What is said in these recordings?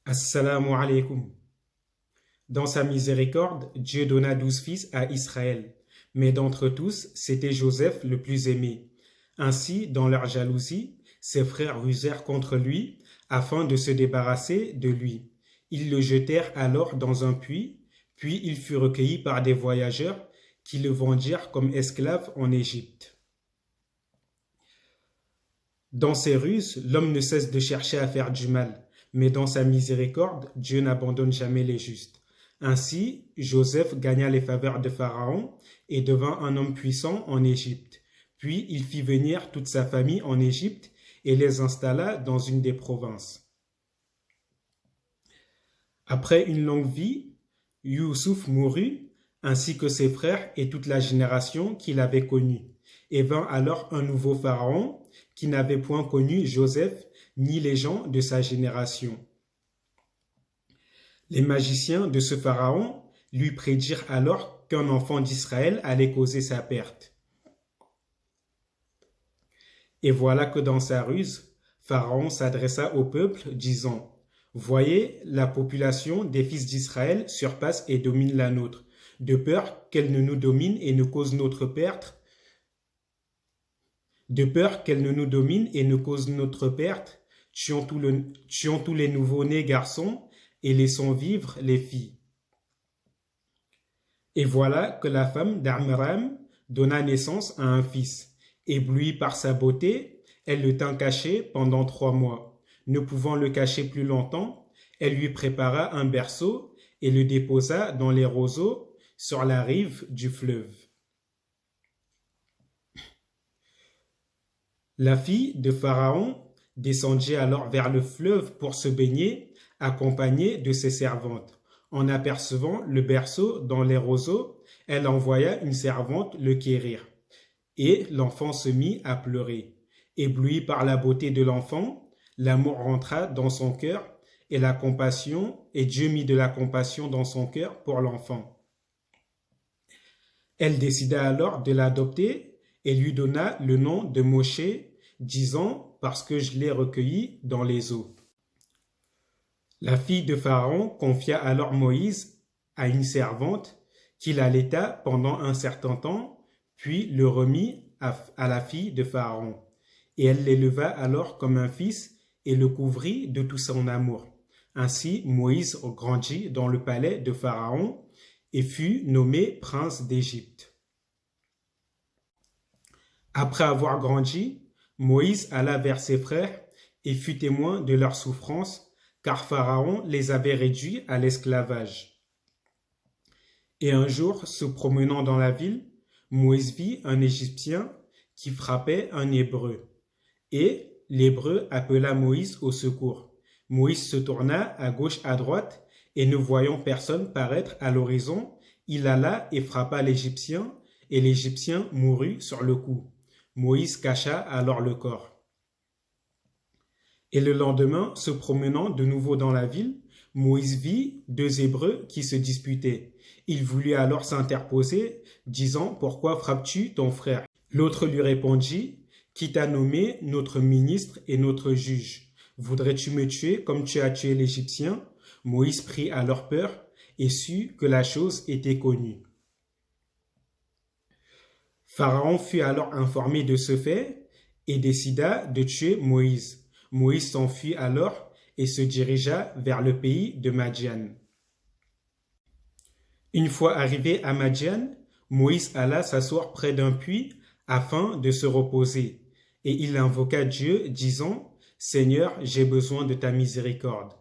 Assalamu alaikum. Dans sa miséricorde, Dieu donna 12 fils à Israël, mais d'entre tous, c'était Joseph le plus aimé. Ainsi, dans leur jalousie, ses frères rusèrent contre lui afin de se débarrasser de lui. Ils le jetèrent alors dans un puits, puis il fut recueilli par des voyageurs qui le vendirent comme esclave en Égypte. Dans ses ruses, l'homme ne cesse de chercher à faire du mal, mais dans sa miséricorde, Dieu n'abandonne jamais les justes. Ainsi, Joseph gagna les faveurs de Pharaon et devint un homme puissant en Égypte. Puis il fit venir toute sa famille en Égypte et les installa dans une des provinces. Après une longue vie, Youssouf mourut, ainsi que ses frères et toute la génération qu'il avait connue. Et vint alors un nouveau Pharaon qui n'avait point connu Joseph ni les gens de sa génération. Les magiciens de ce Pharaon lui prédirent alors qu'un enfant d'Israël allait causer sa perte. Et voilà que dans sa ruse, Pharaon s'adressa au peuple, disant « Voyez, la population des fils d'Israël surpasse et domine la nôtre, de peur qu'elle ne nous domine et ne cause notre perte. Tuons tous les nouveau-nés garçons et laissons vivre les filles. » Et voilà que la femme d'Amram donna naissance à un fils. Éblouie par sa beauté, elle le tint caché pendant 3 mois. Ne pouvant le cacher plus longtemps, elle lui prépara un berceau et le déposa dans les roseaux sur la rive du fleuve. La fille de Pharaon descendit alors vers le fleuve pour se baigner, accompagnée de ses servantes. En apercevant le berceau dans les roseaux, elle envoya une servante le quérir. Et l'enfant se mit à pleurer. Ébloui par la beauté de l'enfant, l'amour rentra dans son cœur et Dieu mit de la compassion dans son cœur pour l'enfant. Elle décida alors de l'adopter et lui donna le nom de Moshe, disant « parce que je l'ai recueilli dans les eaux ». La fille de Pharaon confia alors Moïse à une servante qui l'allaita pendant un certain temps, puis le remit à la fille de Pharaon. Et elle l'éleva alors comme un fils et le couvrit de tout son amour. Ainsi, Moïse grandit dans le palais de Pharaon et fut nommé prince d'Égypte. Après avoir grandi, Moïse alla vers ses frères et fut témoin de leurs souffrances, car Pharaon les avait réduits à l'esclavage. Et un jour, se promenant dans la ville, Moïse vit un Égyptien qui frappait un Hébreu. Et l'Hébreu appela Moïse au secours. Moïse se tourna à gauche à droite, et ne voyant personne paraître à l'horizon, il alla et frappa l'Égyptien, et l'Égyptien mourut sur le coup. Moïse cacha alors le corps. Et le lendemain, se promenant de nouveau dans la ville, Moïse vit 2 Hébreux qui se disputaient. Il voulut alors s'interposer, disant « Pourquoi frappes-tu ton frère ?» L'autre lui répondit « Qui t'a nommé notre ministre et notre juge? Voudrais-tu me tuer comme tu as tué l'Égyptien ?» Moïse prit alors peur et sut que la chose était connue. Pharaon fut alors informé de ce fait et décida de tuer Moïse. Moïse s'enfuit alors et se dirigea vers le pays de Madian. Une fois arrivé à Madian, Moïse alla s'asseoir près d'un puits afin de se reposer. Et il invoqua Dieu, disant « Seigneur, j'ai besoin de ta miséricorde. »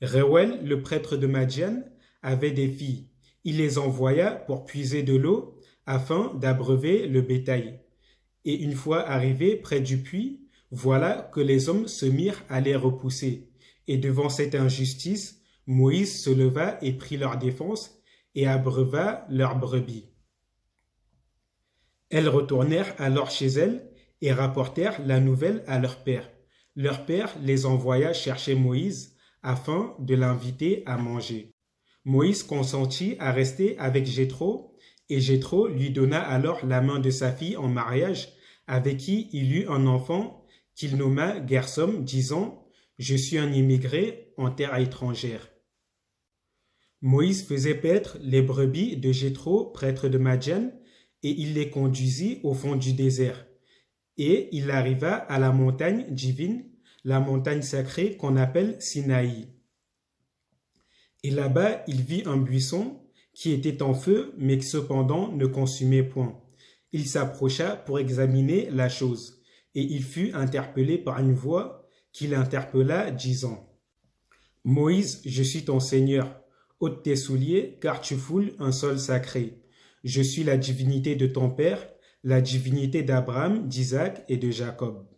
Reuel, le prêtre de Madian, avait des filles. Il les envoya pour puiser de l'eau afin d'abreuver le bétail. Et une fois arrivé près du puits, voilà que les hommes se mirent à les repousser. Et devant cette injustice, Moïse se leva et prit leur défense et abreuva leurs brebis. Elles retournèrent alors chez elles et rapportèrent la nouvelle à leur père. Leur père les envoya chercher Moïse afin de l'inviter à manger. Moïse consentit à rester avec Jéthro, et Jéthro lui donna alors la main de sa fille en mariage, avec qui il eut un enfant qu'il nomma Gersom, disant « Je suis un immigré en terre étrangère. Moïse faisait paître les brebis de Jéthro, prêtre de Madian, et il les conduisit au fond du désert. Et il arriva à la montagne divine, la montagne sacrée qu'on appelle Sinaï. Et là-bas, il vit un buisson qui était en feu, mais qui cependant ne consumait point. Il s'approcha pour examiner la chose, et il fut interpellé par une voix qui l'interpella, disant: « Moïse, je suis ton Seigneur, ôte tes souliers, car tu foules un sol sacré. Je suis la divinité de ton père, la divinité d'Abraham, d'Isaac et de Jacob. »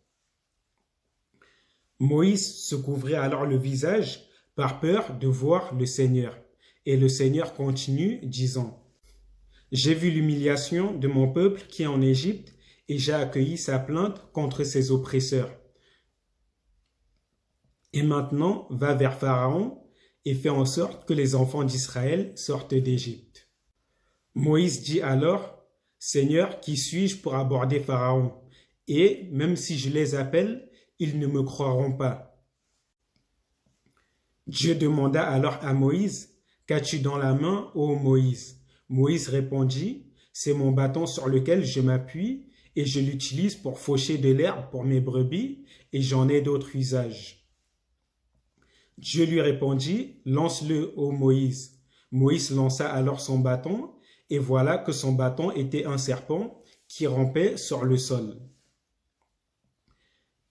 Moïse se couvrit alors le visage par peur de voir le Seigneur. Et le Seigneur continue, disant: « J'ai vu l'humiliation de mon peuple qui est en Égypte, et j'ai accueilli sa plainte contre ses oppresseurs. Et maintenant, va vers Pharaon et fais en sorte que les enfants d'Israël sortent d'Égypte. » Moïse dit alors: « Seigneur, qui suis-je pour aborder Pharaon? Et même si je les appelle, ils ne me croiront pas. » Dieu demanda alors à Moïse: « Qu'as-tu dans la main, ô Moïse? » Moïse répondit: « C'est mon bâton sur lequel je m'appuie, et je l'utilise pour faucher de l'herbe pour mes brebis, et j'en ai d'autres usages. » Dieu lui répondit: « Lance-le, ô Moïse. » Moïse lança alors son bâton, et voilà que son bâton était un serpent qui rampait sur le sol.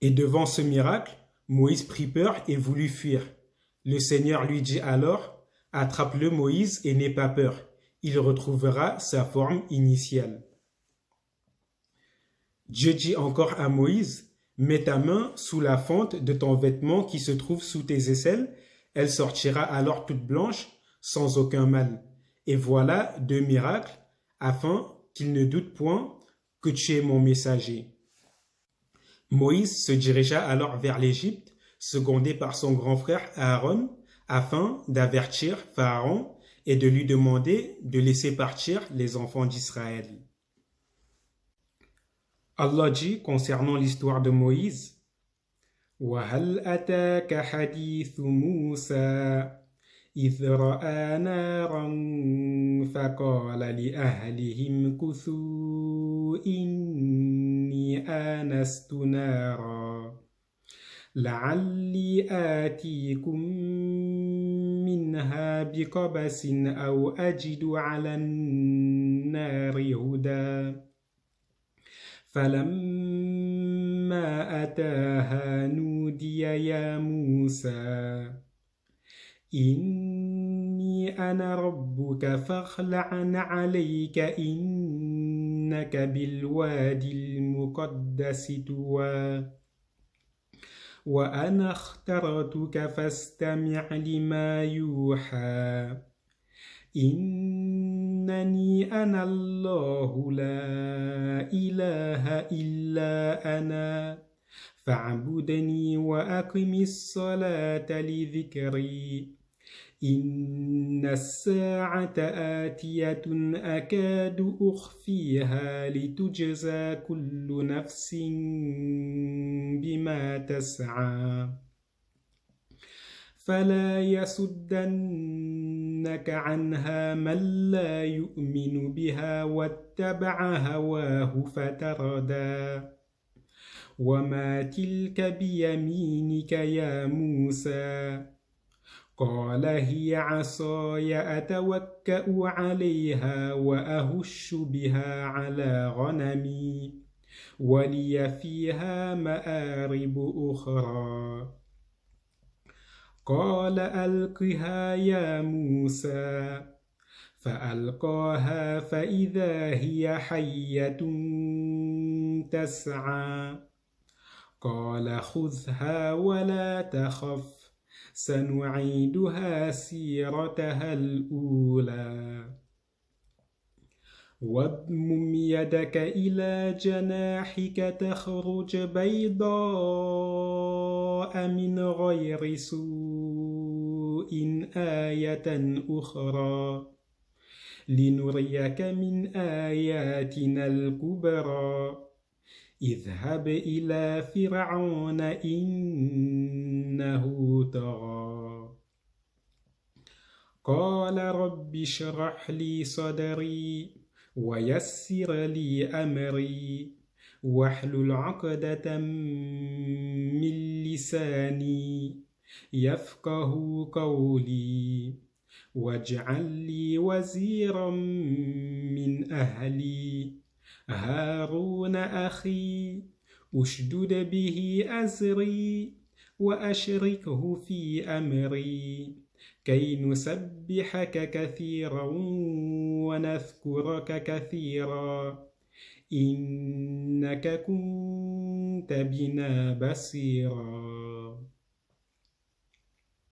Et devant ce miracle, Moïse prit peur et voulut fuir. Le Seigneur lui dit alors: « Attrape-le, Moïse, et n'aie pas peur. Il retrouvera sa forme initiale. » Dieu dit encore à Moïse: « Mets ta main sous la fente de ton vêtement qui se trouve sous tes aisselles. Elle sortira alors toute blanche, sans aucun mal. Et voilà 2 miracles, afin qu'il ne doute point que tu es mon messager. » Moïse se dirigea alors vers l'Égypte, secondé par son grand frère Aaron, afin d'avertir Pharaon et de lui demander de laisser partir les enfants d'Israël. Allah dit concernant l'histoire de Moïse: « وَهَلْ أَتَاكَ حَدِيثُ مُوسَى إِذْ رَأَى نَارًا فَقَالَ لِأَهْلِهِ امْكُثُوا إِنِّي آنَسْتُ نَارًا لَعَلِّي آتِيكُم مِّنْهَا بِقَبَسٍ أَوْ أَجِدُ عَلَى النَّارِ هُدًى فَلَمَّا أَتَاهَا نُودِيَ يَا مُوسَى إِنِّي أَنَا رَبُّكَ فَاخْلَعْ عَلَيْكَ إِنَّكَ بِالْوَادِ الْمُقَدَّسِ طُوًى وَأَنَا اخْتَرْتُكَ فَاسْتَمِعْ لِمَا يُوحَى إِنَّنِي أَنَا اللَّهُ لَا إِلَهَ إِلَّا أَنَا فَاعْبُدْنِي وَأَقِمِ الصَّلَاةَ لِذِكْرِي إِنَّ السَّاعَةَ آتِيَةٌ أَكَادُ أُخْفِيهَا لِتُجْزَى كُلُّ نَفْسٍ بِمَا تَسْعَى فَلَا يَصُدَّنَّكَ عَنْهَا مَن لَّا يُؤْمِنُ بِهَا وَاتَّبَعَ هَوَاهُ فَتَرَدَىٰ وَمَا تِلْكَ بِيَمِينِكَ يَا مُوسَى قَالَ هِيَ عَصَايَ أَتَوَكَّأُ عَلَيْهَا وَأَهُشُّ بِهَا عَلَىٰ غَنَمِي وَلِيَ فِيهَا مَآرِبُ أُخْرَىٰ قَالَ أَلْقِهَا يَا مُوسَى فَأَلْقَاهَا فَإِذَا هِيَ حَيَّةٌ تَسْعَىٰ قَالَ خُذْهَا وَلَا تَخَفْ سَنُعِيدُهَا سِيرَتَهَا الْأُولَىٰ وَاضْمُمْ يَدَكَ إِلَىٰ جَنَاحِكَ تَخْرُجْ بَيْضَاءَ مِنْ غَيْرِ سُوءٍ آيَةً أُخْرَىٰ لِنُرِيَكَ مِنْ آيَاتِنَا الْكُبْرَى اذْهَبْ إِلَىٰ فِرْعَوْنَ إِنَّهُ طَغَىٰ قال رب اشرح لي صدري ويسر لي أمري واحلل عقدة من لساني يفقه قولي واجعل لي وزيرا من أهلي هارون أخي أشدد به أزري وأشركه في أمري كي نسبحك كثيرا ونذكرك كثيرا إنك كنت بنا بصيرا.